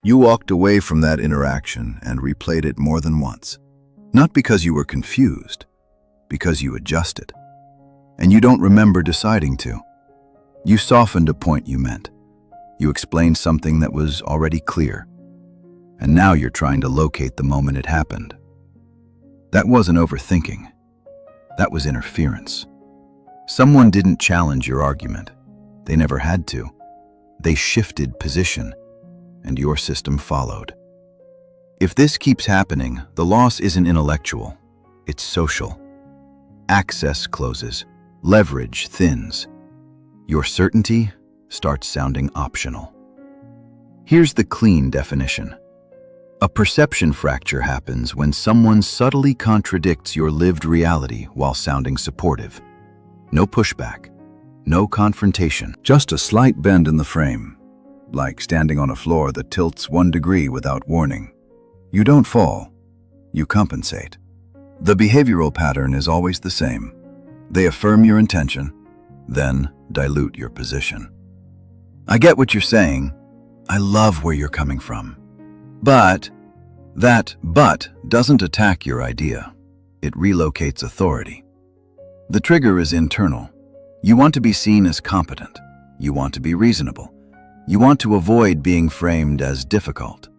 You walked away from that interaction and replayed it more than once. Not because you were confused, because you adjusted. And you don't remember deciding to. You softened a point you meant. You explained something that was already clear. And now you're trying to locate the moment it happened. That wasn't overthinking. That was interference. Someone didn't challenge your argument. They never had to. They shifted position, and your system followed. If this keeps happening, the loss isn't intellectual, it's social. Access closes, leverage thins. Your certainty starts sounding optional. Here's the clean definition. A perception fracture happens when someone subtly contradicts your lived reality while sounding supportive. No pushback, no confrontation, just a slight bend in the frame, like standing on a floor that tilts 1 degree without warning. You don't fall, you compensate. The behavioral pattern is always the same. They affirm your intention, then dilute your position. I get what you're saying. I love where you're coming from. But that "but" doesn't attack your idea. It relocates authority. The trigger is internal. You want to be seen as competent. You want to be reasonable. You want to avoid being framed as difficult.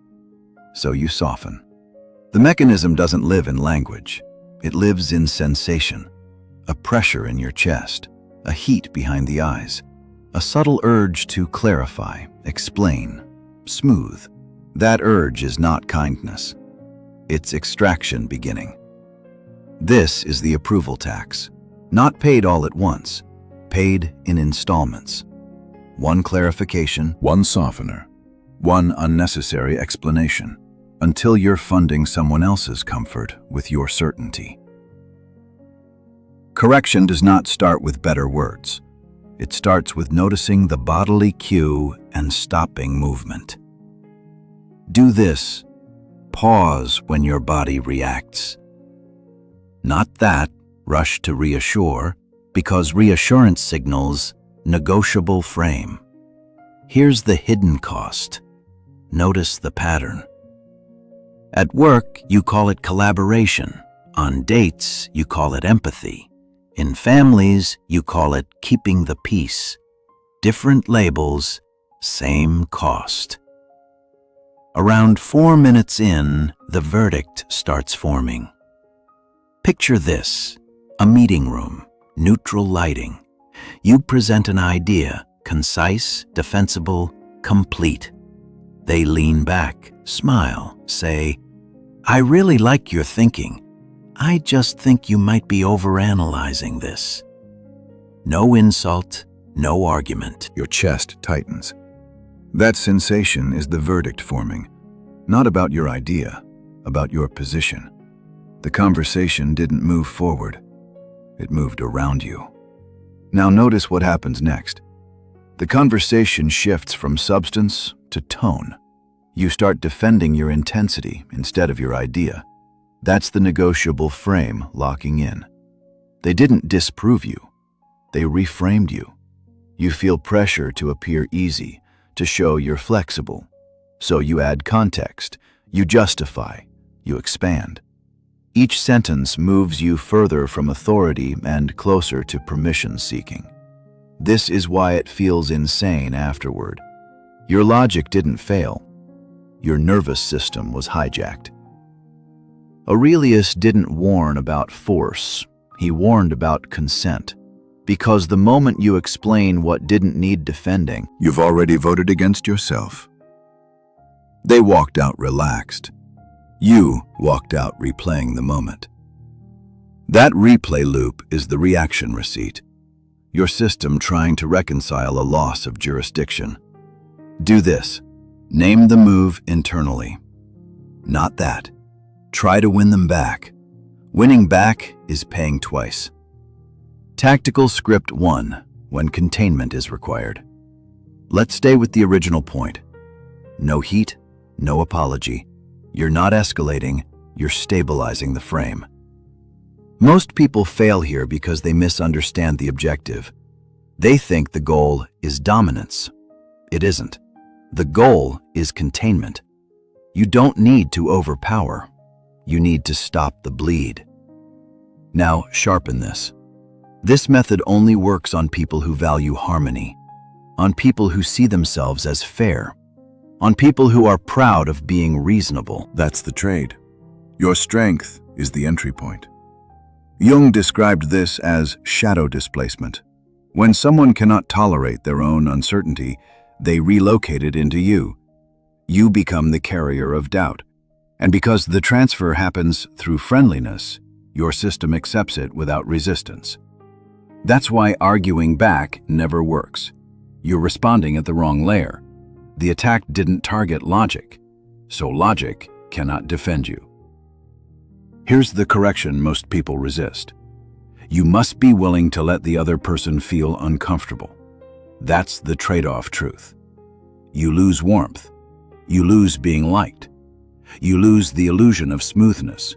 So you soften. The mechanism doesn't live in language. It lives in sensation. A pressure in your chest, a heat behind the eyes, a subtle urge to clarify, explain, smooth. That urge is not kindness. It's extraction beginning. This is the approval tax, not paid all at once, paid in installments. One clarification, one softener, one unnecessary explanation, until you're funding someone else's comfort with your certainty. Correction does not start with better words. It starts with noticing the bodily cue and stopping movement. Do this. Pause when your body reacts. Not that, rush to reassure, because reassurance signals negotiable frame. Here's the hidden cost. Notice the pattern. At work, you call it collaboration. On dates, you call it empathy. In families, you call it keeping the peace. Different labels, same cost. Around 4 minutes in, the verdict starts forming. Picture this, a meeting room, neutral lighting. You present an idea, concise, defensible, complete. They lean back, smile, say, "I really like your thinking. I just think you might be overanalyzing this." No insult, no argument. Your chest tightens. That sensation is the verdict forming, not about your idea, about your position. The conversation didn't move forward. It moved around you. Now notice what happens next. The conversation shifts from substance to tone. You start defending your intensity instead of your idea. That's the negotiable frame locking in. They didn't disprove you. They reframed you. You feel pressure to appear easy, to show you're flexible. So you add context, you justify, you expand. Each sentence moves you further from authority and closer to permission-seeking. This is why it feels insane afterward. Your logic didn't fail. Your nervous system was hijacked. Aurelius didn't warn about force. He warned about consent. Because the moment you explain what didn't need defending, you've already voted against yourself. They walked out relaxed. You walked out replaying the moment. That replay loop is the reaction receipt. Your system trying to reconcile a loss of jurisdiction. Do this. Name the move internally. Not that. Try to win them back. Winning back is paying twice. Tactical script 1, when containment is required. Let's stay with the original point. No heat, no apology. You're not escalating, you're stabilizing the frame. Most people fail here because they misunderstand the objective. They think the goal is dominance. It isn't. The goal is containment. You don't need to overpower. You need to stop the bleed. Now, sharpen this. This method only works on people who value harmony, on people who see themselves as fair, on people who are proud of being reasonable. That's the trade. Your strength is the entry point. Jung described this as shadow displacement. When someone cannot tolerate their own uncertainty, they relocate it into you. You become the carrier of doubt. And because the transfer happens through friendliness, your system accepts it without resistance. That's why arguing back never works. You're responding at the wrong layer. The attack didn't target logic, so logic cannot defend you. Here's the correction most people resist. You must be willing to let the other person feel uncomfortable. That's the trade-off truth. You lose warmth. You lose being liked. You lose the illusion of smoothness.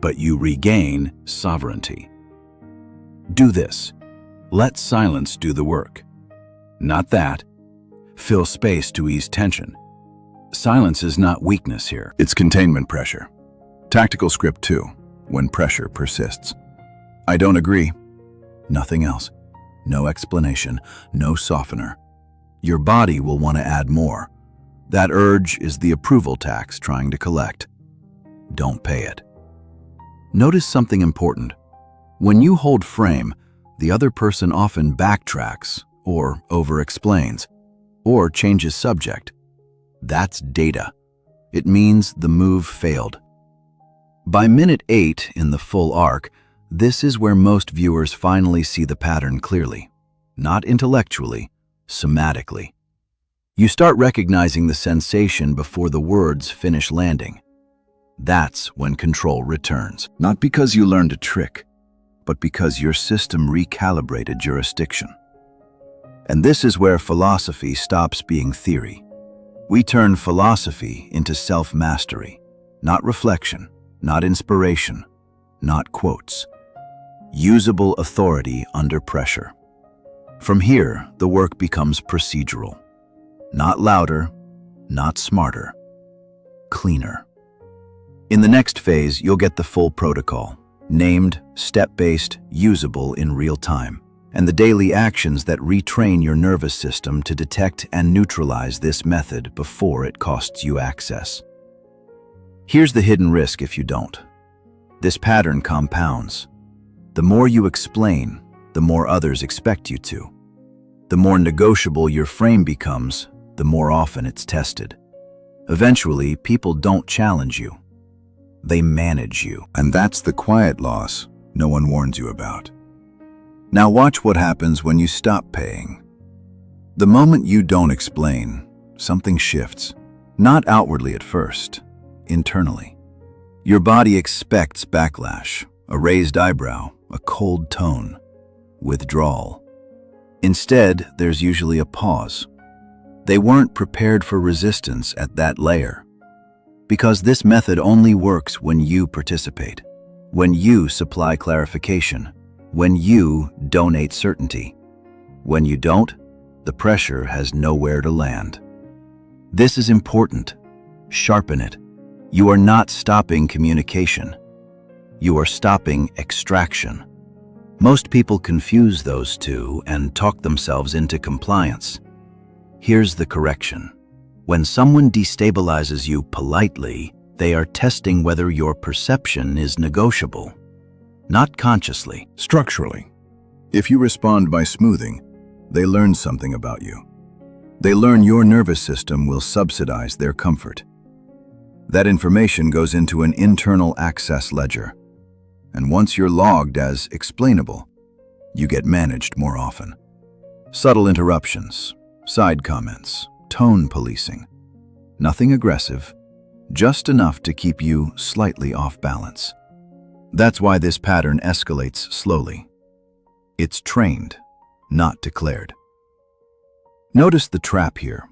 But you regain sovereignty. Do this. Let silence do the work. Not that. Fill space to ease tension. Silence is not weakness here. It's containment pressure. Tactical script 2, when pressure persists. I don't agree. Nothing else. No explanation, no softener. Your body will want to add more. That urge is the approval tax trying to collect. Don't pay it. Notice something important. When you hold frame, the other person often backtracks or over-explains or changes subject. That's data. It means the move failed. By minute 8 in the full arc, this is where most viewers finally see the pattern clearly, not intellectually, somatically. You start recognizing the sensation before the words finish landing. That's when control returns. Not because you learned a trick, but because your system recalibrated jurisdiction. And this is where philosophy stops being theory. We turn philosophy into self-mastery, not reflection, not inspiration, not quotes. Usable authority under pressure. From here, the work becomes procedural. Not louder, not smarter, cleaner. In the next phase, you'll get the full protocol, named, step-based, usable in real time, and the daily actions that retrain your nervous system to detect and neutralize this method before it costs you access. Here's the hidden risk if you don't. This pattern compounds. The more you explain, the more others expect you to. The more negotiable your frame becomes, the more often it's tested. Eventually, people don't challenge you. They manage you. And that's the quiet loss no one warns you about. Now watch what happens when you stop paying. The moment you don't explain, something shifts. Not outwardly at first, internally. Your body expects backlash, a raised eyebrow, a cold tone, withdrawal. Instead, there's usually a pause. They weren't prepared for resistance at that layer. Because this method only works when you participate, when you supply clarification, when you donate certainty. When you don't, the pressure has nowhere to land. This is important. Sharpen it. You are not stopping communication. You are stopping extraction. Most people confuse those two and talk themselves into compliance. Here's the correction. When someone destabilizes you politely, they are testing whether your perception is negotiable, not consciously. Structurally, if you respond by smoothing, they learn something about you. They learn your nervous system will subsidize their comfort. That information goes into an internal access ledger. And once you're logged as explainable, you get managed more often. Subtle interruptions, side comments, tone policing. Nothing aggressive, just enough to keep you slightly off balance. That's why this pattern escalates slowly. It's trained, not declared. Notice the trap here.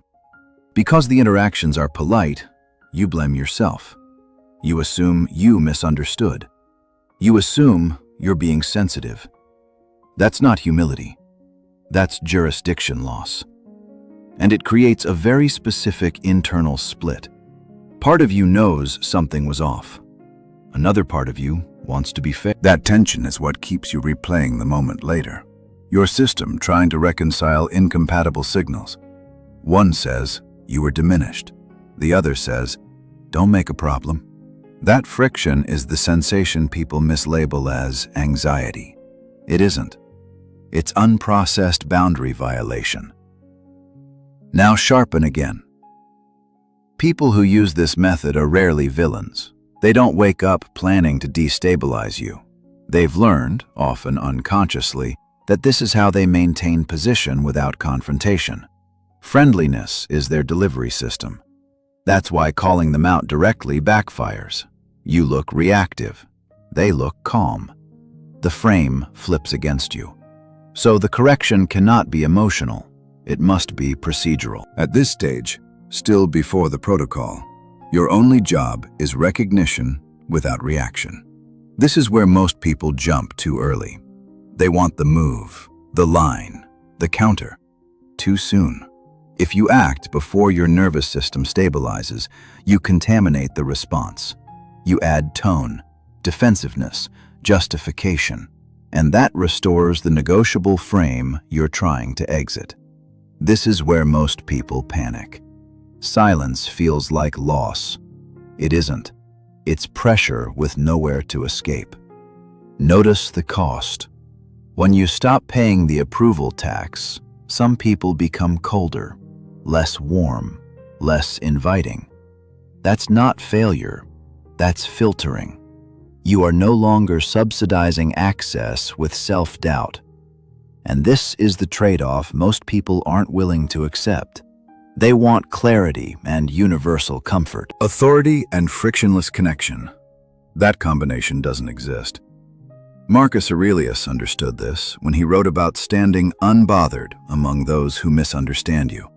Because the interactions are polite, you blame yourself. You assume you misunderstood. You assume you're being sensitive. That's not humility. That's jurisdiction loss. And it creates a very specific internal split. part of you knows something was off. Another part of you wants to be fair. That tension is what keeps you replaying the moment later. Your system trying to reconcile incompatible signals. One says, you were diminished. The other says, don't make a problem. That friction is the sensation people mislabel as anxiety. It isn't. It's unprocessed boundary violation. Now sharpen again. People who use this method are rarely villains. They don't wake up planning to destabilize you. They've learned, often unconsciously, that this is how they maintain position without confrontation. Friendliness is their delivery system. That's why calling them out directly backfires. You look reactive. They look calm. The frame flips against you. So the correction cannot be emotional. It must be procedural. At this stage, still before the protocol, your only job is recognition without reaction. This is where most people jump too early. They want the move, the line, the counter, too soon. If you act before your nervous system stabilizes, you contaminate the response. You add tone, defensiveness, justification, and that restores the negotiable frame you're trying to exit. This is where most people panic. Silence feels like loss. It isn't. It's pressure with nowhere to escape. Notice the cost. When you stop paying the approval tax, some people become colder, less warm, less inviting. That's not failure. That's filtering. You are no longer subsidizing access with self-doubt. And this is the trade-off most people aren't willing to accept. They want clarity and universal comfort. Authority and frictionless connection. That combination doesn't exist. Marcus Aurelius understood this when he wrote about standing unbothered among those who misunderstand you.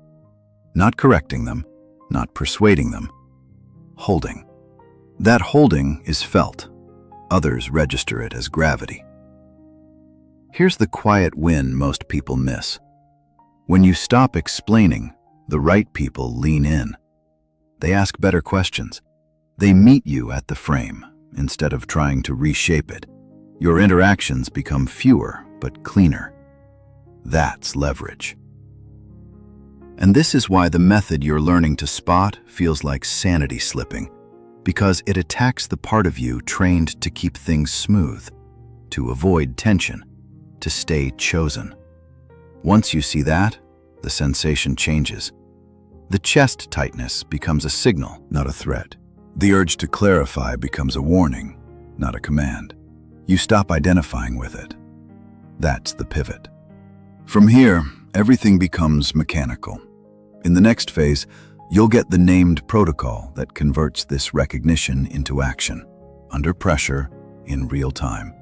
Not correcting them, not persuading them. Holding. That holding is felt. Others register it as gravity. Here's the quiet win most people miss. When you stop explaining, the right people lean in. They ask better questions. They meet you at the frame instead of trying to reshape it. Your interactions become fewer but cleaner. That's leverage. And this is why the method you're learning to spot feels like sanity slipping, because it attacks the part of you trained to keep things smooth, to avoid tension, to stay chosen. Once you see that, the sensation changes. The chest tightness becomes a signal, not a threat. The urge to clarify becomes a warning, not a command. You stop identifying with it. That's the pivot. From here, everything becomes mechanical. In the next phase, you'll get the named protocol that converts this recognition into action, under pressure, in real time,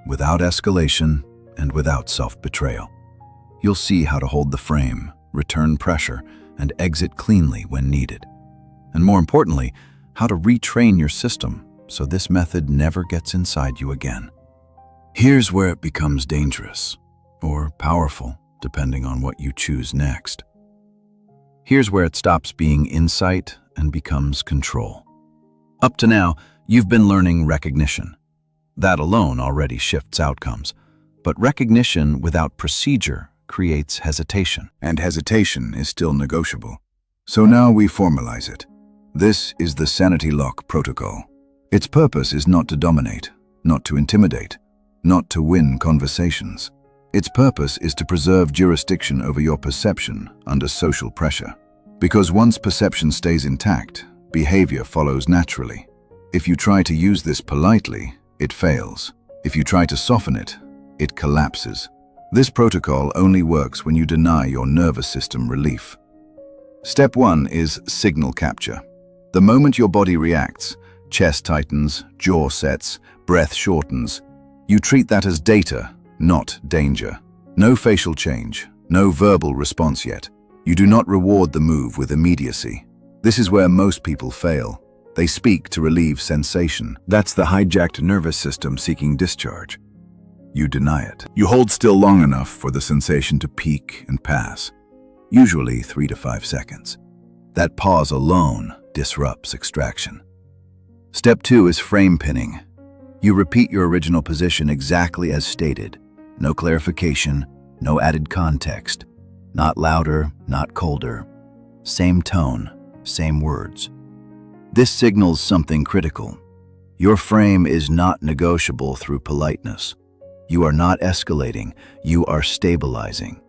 without escalation and without self-betrayal. You'll see how to hold the frame, return pressure, and exit cleanly when needed. And more importantly, how to retrain your system so this method never gets inside you again. Here's where it becomes dangerous, or powerful, depending on what you choose next. Here's where it stops being insight and becomes control. Up to now, you've been learning recognition. That alone already shifts outcomes. But recognition without procedure creates hesitation. And hesitation is still negotiable. So now we formalize it. This is the Sanity Lock Protocol. Its purpose is not to dominate, not to intimidate, not to win conversations. Its purpose is to preserve jurisdiction over your perception under social pressure. Because once perception stays intact, behavior follows naturally. If you try to use this politely, it fails. If you try to soften it, it collapses. This protocol only works when you deny your nervous system relief. Step 1 is signal capture. The moment your body reacts, chest tightens, jaw sets, breath shortens, you treat that as data, not danger. No facial change, no verbal response yet. You do not reward the move with immediacy. This is where most people fail. They speak to relieve sensation. That's the hijacked nervous system seeking discharge. You deny it. You hold still long enough for the sensation to peak and pass, usually 3 to 5 seconds. That pause alone disrupts extraction. Step 2 is frame pinning. You repeat your original position exactly as stated. No clarification, no added context. Not louder, not colder. Same tone, same words. This signals something critical. Your frame is not negotiable through politeness. You are not escalating, you are stabilizing.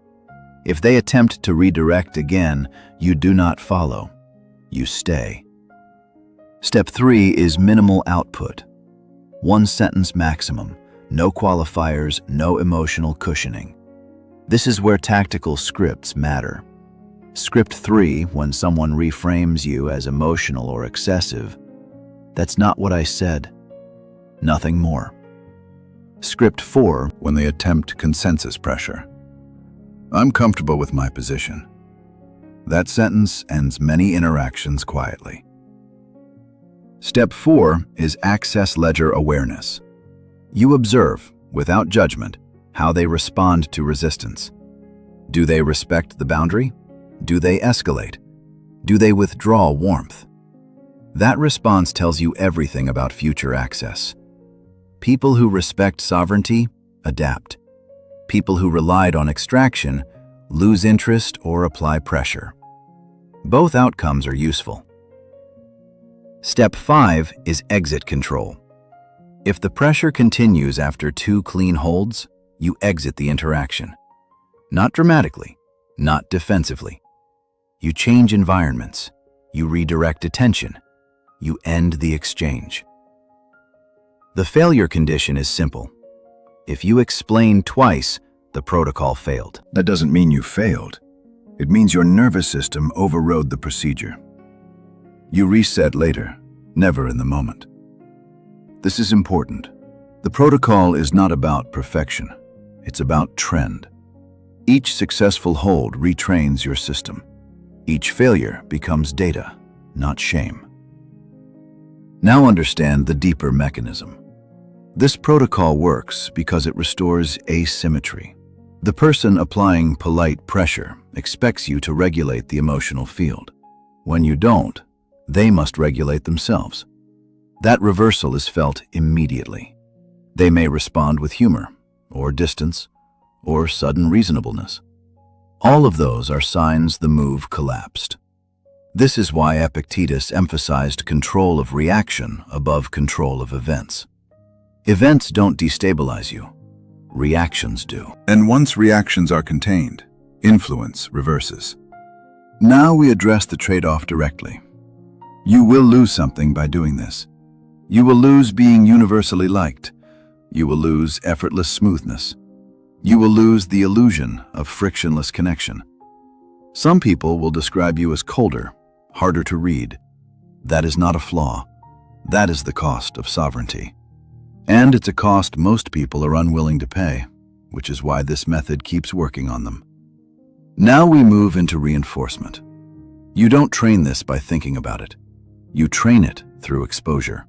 If they attempt to redirect again, you do not follow. You stay. Step 3 is minimal output. 1 sentence maximum, no qualifiers, no emotional cushioning. This is where tactical scripts matter. Script 3, when someone reframes you as emotional or excessive, that's not what I said. Nothing more. Script 4, When they attempt consensus pressure. I'm comfortable with my position. That sentence ends many interactions quietly. Step 4 is access ledger awareness. You observe, without judgment, how they respond to resistance. Do they respect the boundary? Do they escalate? Do they withdraw warmth? That response tells you everything about future access. People who respect sovereignty adapt. People who relied on extraction lose interest or apply pressure. Both outcomes are useful. Step 5 is exit control. If the pressure continues after 2 clean holds, you exit the interaction. Not dramatically, not defensively. You change environments. You redirect attention. You end the exchange. The failure condition is simple. If you explain twice, the protocol failed. That doesn't mean you failed. It means your nervous system overrode the procedure. You reset later, never in the moment. This is important. The protocol is not about perfection. It's about trend. Each successful hold retrains your system. Each failure becomes data, not shame. Now understand the deeper mechanism. This protocol works because it restores asymmetry. The person applying polite pressure expects you to regulate the emotional field. When you don't, they must regulate themselves. That reversal is felt immediately. They may respond with humor, or distance, or sudden reasonableness. All of those are signs the move collapsed. This is why Epictetus emphasized control of reaction above control of events. Events don't destabilize you. Reactions do. And once reactions are contained, influence reverses. Now we address the trade-off directly. You will lose something by doing this. You will lose being universally liked. You will lose effortless smoothness. You will lose the illusion of frictionless connection. Some people will describe you as colder, harder to read. That is not a flaw. That is the cost of sovereignty. And it's a cost most people are unwilling to pay, which is why this method keeps working on them. Now we move into reinforcement. You don't train this by thinking about it. You train it through exposure.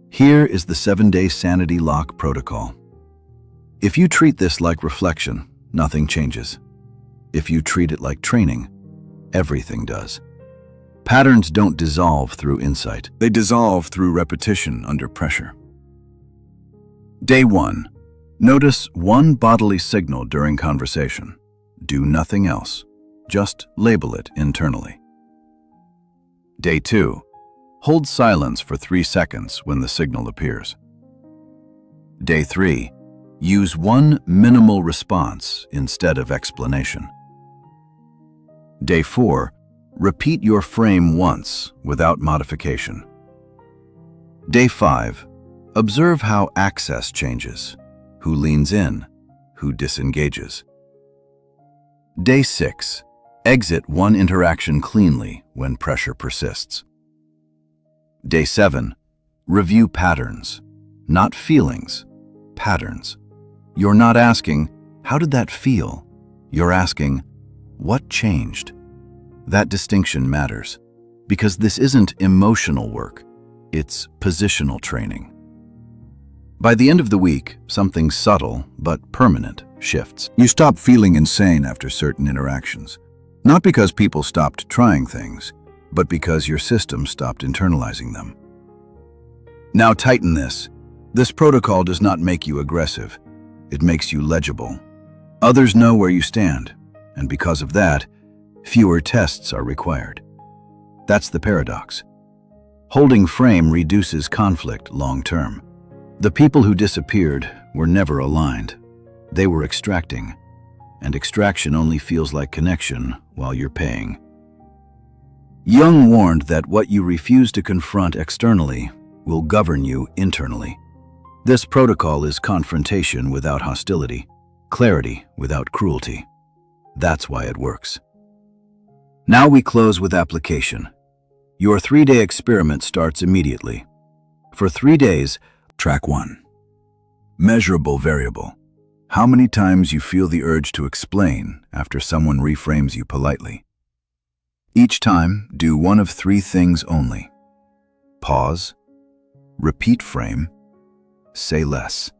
Here is the 7-day sanity lock protocol. If you treat this like reflection, nothing changes. If you treat it like training, everything does. Patterns don't dissolve through insight. They dissolve through repetition under pressure. Day 1. Notice one bodily signal during conversation. Do nothing else. Just label it internally. Day 2. Hold silence for 3 seconds when the signal appears. Day 3. Use one minimal response instead of explanation. Day 4. Repeat your frame once without modification. Day 5. Observe how access changes, who leans in, who disengages. Day 6. Exit one interaction cleanly when pressure persists. Day 7. Review patterns, not feelings, patterns. You're not asking, how did that feel? You're asking, what changed? That distinction matters, because this isn't emotional work, it's positional training. By the end of the week, something subtle but permanent shifts. You stop feeling insane after certain interactions. Not because people stopped trying things, but because your system stopped internalizing them. Now tighten this. This protocol does not make you aggressive. It makes you legible. Others know where you stand, and because of that, fewer tests are required. That's the paradox. Holding frame reduces conflict long-term. The people who disappeared were never aligned. They were extracting, and extraction only feels like connection while you're paying. Jung warned that what you refuse to confront externally will govern you internally. This protocol is confrontation without hostility, clarity without cruelty. That's why it works. Now we close with application. Your 3-day experiment starts immediately. For 3 days, track 1. Measurable variable. How many times you feel the urge to explain after someone reframes you politely. Each time, do one of 3 things only. Pause, repeat frame, say less.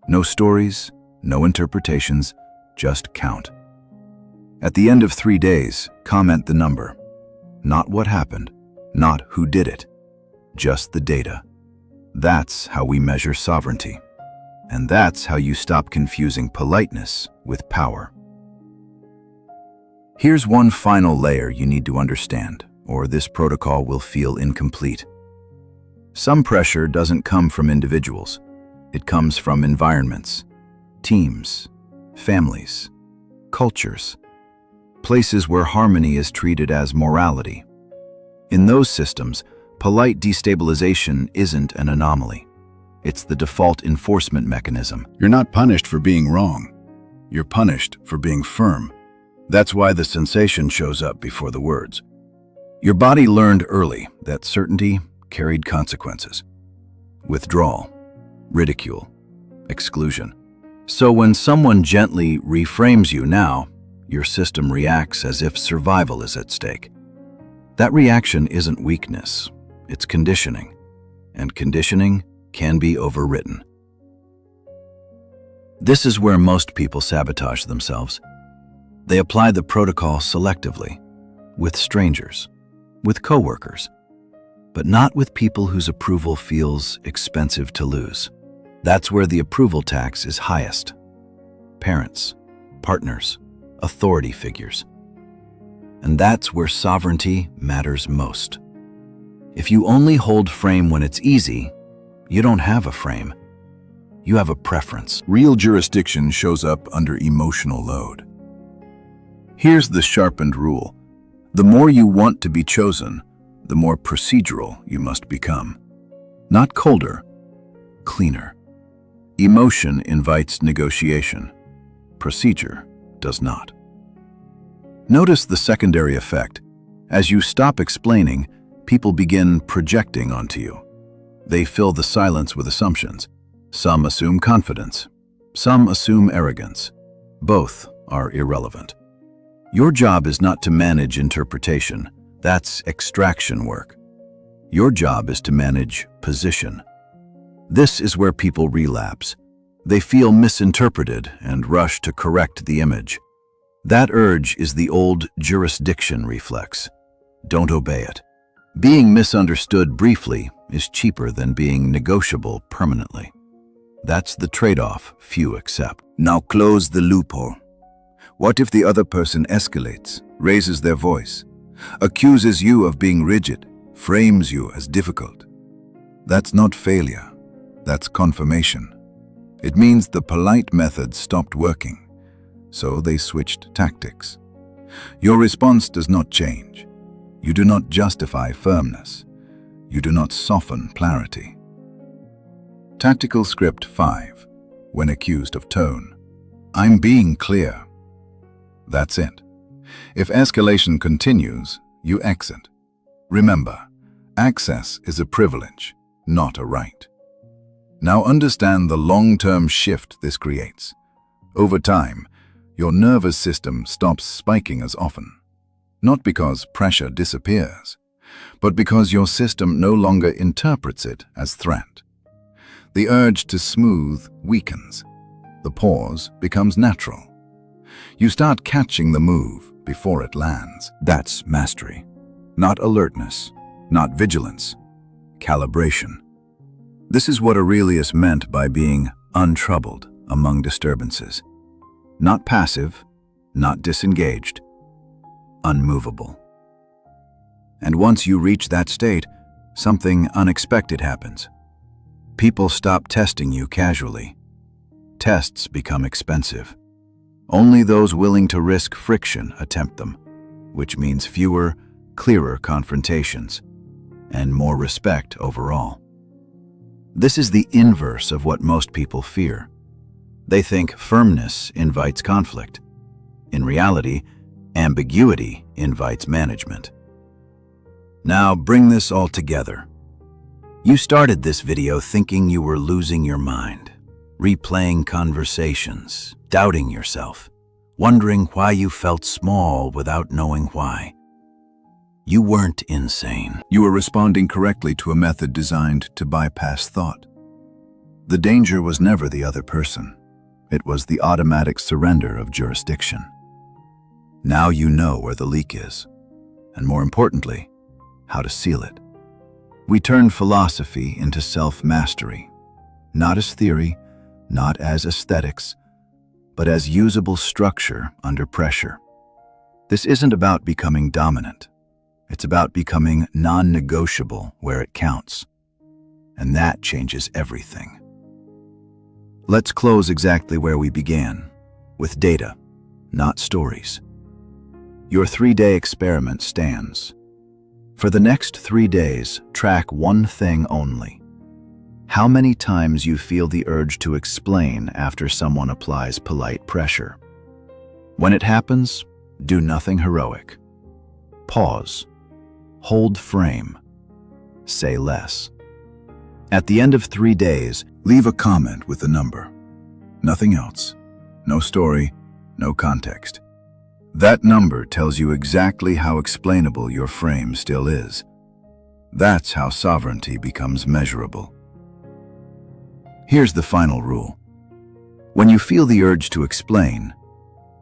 No stories, no interpretations, just count. At the end of 3 days, comment the number. Not what happened, not who did it, just the data. That's how we measure sovereignty. And that's how you stop confusing politeness with power. Here's one final layer you need to understand, or this protocol will feel incomplete. Some pressure doesn't come from individuals. It comes from environments, teams, families, cultures, places where harmony is treated as morality. In those systems, polite destabilization isn't an anomaly. It's the default enforcement mechanism. You're not punished for being wrong. You're punished for being firm. That's why the sensation shows up before the words. Your body learned early that certainty carried consequences. Withdrawal, ridicule, exclusion. So when someone gently reframes you now, your system reacts as if survival is at stake. That reaction isn't weakness, it's conditioning. And conditioning can be overwritten. This is where most people sabotage themselves. They apply the protocol selectively, with strangers, with coworkers, but not with people whose approval feels expensive to lose. That's where the approval tax is highest. Parents, partners, authority figures. And that's where sovereignty matters most. If you only hold frame when it's easy, you don't have a frame. You have a preference. Real jurisdiction shows up under emotional load. Here's the sharpened rule. The more you want to be chosen, the more procedural you must become. Not colder, cleaner. Emotion invites negotiation. Procedure does not. Notice the secondary effect. As you stop explaining, people begin projecting onto you. They fill the silence with assumptions. Some assume confidence. Some assume arrogance. Both are irrelevant. Your job is not to manage interpretation. That's extraction work. Your job is to manage position. This is where people relapse. They feel misinterpreted and rush to correct the image. That urge is the old jurisdiction reflex. Don't obey it. Being misunderstood briefly is cheaper than being negotiable permanently. That's the trade-off few accept. Now close the loophole. What if the other person escalates, raises their voice, accuses you of being rigid, frames you as difficult? That's not failure. That's confirmation. It means the polite method stopped working, so they switched tactics. Your response does not change. You do not justify firmness. You do not soften clarity. Tactical script 5. When accused of tone. I'm being clear. That's it. If escalation continues, you exit. Remember, access is a privilege, not a right. Now understand the long-term shift this creates. Over time, your nervous system stops spiking as often. Not because pressure disappears, but because your system no longer interprets it as threat. The urge to smooth weakens. The pause becomes natural. You start catching the move before it lands. That's mastery. Not alertness, not vigilance. Calibration. This is what Aurelius meant by being untroubled among disturbances. Not passive, not disengaged, unmovable. And once you reach that state, something unexpected happens. People stop testing you casually. Tests become expensive. Only those willing to risk friction attempt them, which means fewer, clearer confrontations, and more respect overall. This is the inverse of what most people fear. They think firmness invites conflict. In reality, ambiguity invites management. Now bring this all together. You started this video thinking you were losing your mind, replaying conversations, doubting yourself, wondering why you felt small without knowing why. You weren't insane. You were responding correctly to a method designed to bypass thought. The danger was never the other person. It was the automatic surrender of jurisdiction. Now you know where the leak is, and more importantly, how to seal it. We turn philosophy into self-mastery, not as theory, not as aesthetics, but as usable structure under pressure. This isn't about becoming dominant. It's about becoming non-negotiable where it counts. And that changes everything. Let's close exactly where we began, with data, not stories. Your 3-day experiment stands. For the next 3 days, track one thing only. How many times you feel the urge to explain after someone applies polite pressure. When it happens, do nothing heroic. Pause. Hold frame. Say less. At the end of 3 days, leave a comment with a number. Nothing else. No story, no context. That number tells you exactly how explainable your frame still is. That's how sovereignty becomes measurable. Here's the final rule. When you feel the urge to explain,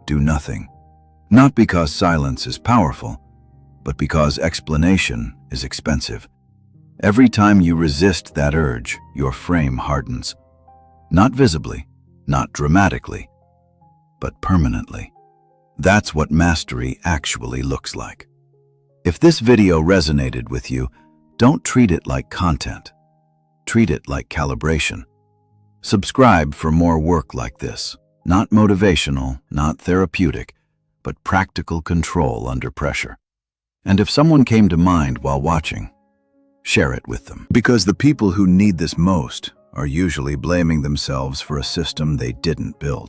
do nothing. Not because silence is powerful, but because explanation is expensive. Every time you resist that urge, your frame hardens. Not visibly, not dramatically, but permanently. That's what mastery actually looks like. If this video resonated with you, don't treat it like content. Treat it like calibration. Subscribe for more work like this. Not motivational, not therapeutic, but practical control under pressure. And if someone came to mind while watching, share it with them. Because the people who need this most are usually blaming themselves for a system they didn't build.